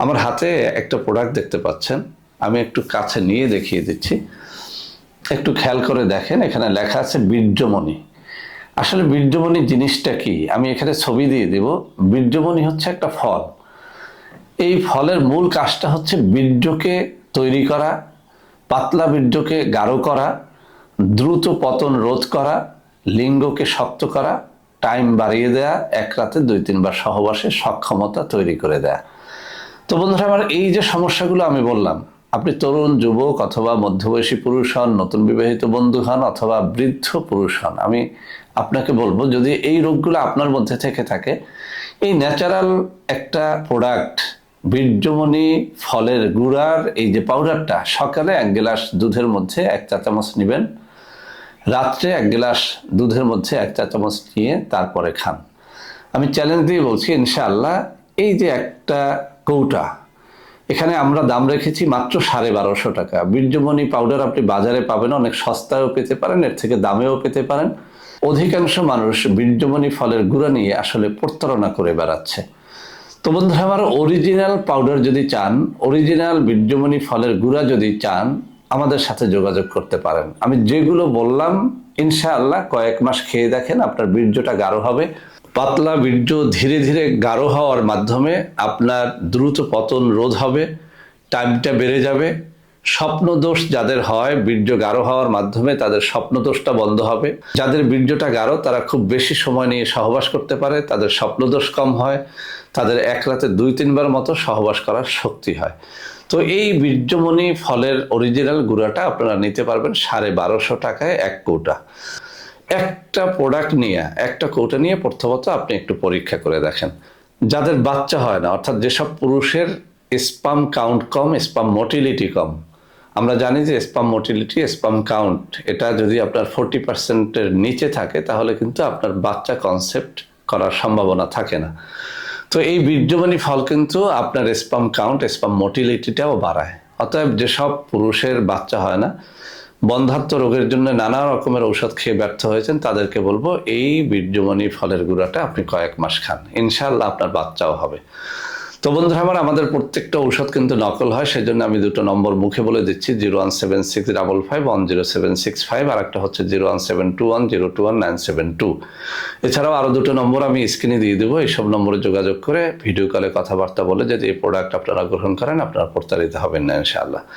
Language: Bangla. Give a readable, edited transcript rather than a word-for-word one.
আমার হাতে একটা প্রোডাক্ট দেখতে পাচ্ছেন, আমি একটু কাছে নিয়ে দেখিয়ে দিচ্ছি। একটু খেয়াল করে দেখেন, এখানে লেখা আছে বীর্যমণি। আসলে বীর্যমণি জিনিসটা কি, আমি এখানে ছবি দিয়ে দিব। বীর্যমণি হচ্ছে একটা ফল। এই ফলের মূল কাজটা হচ্ছে বীর্যকে তৈরি করা, পাতলা বীর্যকে গাঢ় করা, দ্রুত পতন রোধ করা, লিঙ্গকে শক্ত করা, টাইম বাড়িয়ে দেয়া, এক রাতে 2-3 বার সহবাসে সক্ষমতা তৈরি করে দেয়া। তো বন্ধুরা আমার, এই যে সমস্যাগুলো আমি বললাম, আপনি তরুণ, যুবক অথবা মধ্যবয়সী পুরুষ হন, নতুন বিবাহিত বন্ধু হন অথবা বৃদ্ধ পুরুষ হন, আমি আপনাকে বলবো যদি এই রোগগুলো আপনার মধ্যে থেকে থাকে, এই ন্যাচারাল একটা প্রোডাক্ট বীর্যমণি ফলের গুঁড়ার এই যে পাউডারটা, সকালে 1 গ্লাস দুধের মধ্যে 1 চা চামচ নেবেন, রাত্রে 1 গ্লাস দুধের মধ্যে 1 চা চামচ নিয়ে তারপরে খান। আমি চ্যালেঞ্জ দিয়ে বলছি ইনশাআল্লাহ, এই যে একটা কৌটা, এখানে আমরা দাম রেখেছি মাত্র 1250 টাকা। বীর্যমণি পাউডার আপনি বাজারে পাবেন, অনেক সস্তায়ও পেতে পারেন, এর থেকে দামেও পেতে পারেন। অধিকাংশ মানুষ বীর্যমণি ফলের গুঁড়া নিয়ে আসলে প্রতারণা করে বেড়াচ্ছে। তো বন্ধুরা আমার, অরিজিনাল পাউডার যদি চান, অরিজিনাল বীর্যমণি ফলের গুঁড়া যদি চান, আমাদের সাথে যোগাযোগ করতে পারেন। আমি যেগুলো বললাম ইনশাআল্লাহ কয়েক মাস খেয়ে দেখেন, আপনার বীর্যটা গাঢ় হবে। পাতলা বীর্য ধীরে ধীরে গাঢ় হওয়ার মাধ্যমে আপনার দ্রুত পতন রোধ হবে, টাইমটা বেড়ে যাবে। স্বপ্নদোষ যাদের হয়, বীর্য গাঢ় হওয়ার মাধ্যমে তাদের স্বপ্নদোষটা বন্ধ হবে। যাদের বীর্যটা গাঢ় তারা খুব বেশি সময় নিয়ে সহবাস করতে পারে, তাদের স্বপ্নদোষ কম হয়, তাদের এক রাতে 2-3 বার মতো সহবাস করার শক্তি হয়। তো এই বীর্যমণি ফলের অরিজিনাল গুঁড়াটা আপনারা নিতে পারবেন 1250 টাকায় 1 কৌটা। একটা প্রোডাক্ট নিয়ে, একটা কৌটা নিয়ে প্রথমত আপনি একটু পরীক্ষা করে দেখেন। যাদের বাচ্চা হয় না, অর্থাৎ যেসব পুরুষের স্পাম কাউন্ট কম, স্পাম মোটিলিটি কম, আমরা জানি যে স্পাম মোটিলিটি, স্পাম কাউন্ট, এটা যদি আপনার 40%-এর নিচে থাকে তাহলে কিন্তু আপনার বাচ্চা কনসেপ্ট করার সম্ভাবনা থাকে না। তো এই বীর্যমণি ফল কিন্তু আপনার স্পাম কাউন্ট, স্পাম মোটিলিটিটাও বাড়ায়। অতএব যেসব পুরুষের বাচ্চা হয় না, বন্ধ্যাত্ব রোগের জন্য নানা রকমের ঔষধ খেয়ে ব্যর্থ হয়েছেন, তাদেরকে বলবো এই বীর্যমণি ফলের গুঁড়াটা আপনি কয়েক মাস খান, ইনশাআল্লাহ আপনার বাচ্চাও হবে। তো বন্ধুরা আমার, আমাদের প্রত্যেকটা ঔষধ কিন্তু নকল হয়, সেজন্য আমি 2টো নম্বর মুখে বলে দিচ্ছি, 01765510765, আর একটা হচ্ছে 01721021972। এছাড়াও আরো 2টো নম্বর আমি স্ক্রিনে দিয়ে দেবো। এইসব নম্বরে যোগাযোগ করে ভিডিও কলে কথাবার্তা বলে যদি এই প্রোডাক্ট আপনারা গ্রহণ করেন, আপনারা প্রতারিত হবেন না ইনশাআল্লাহ।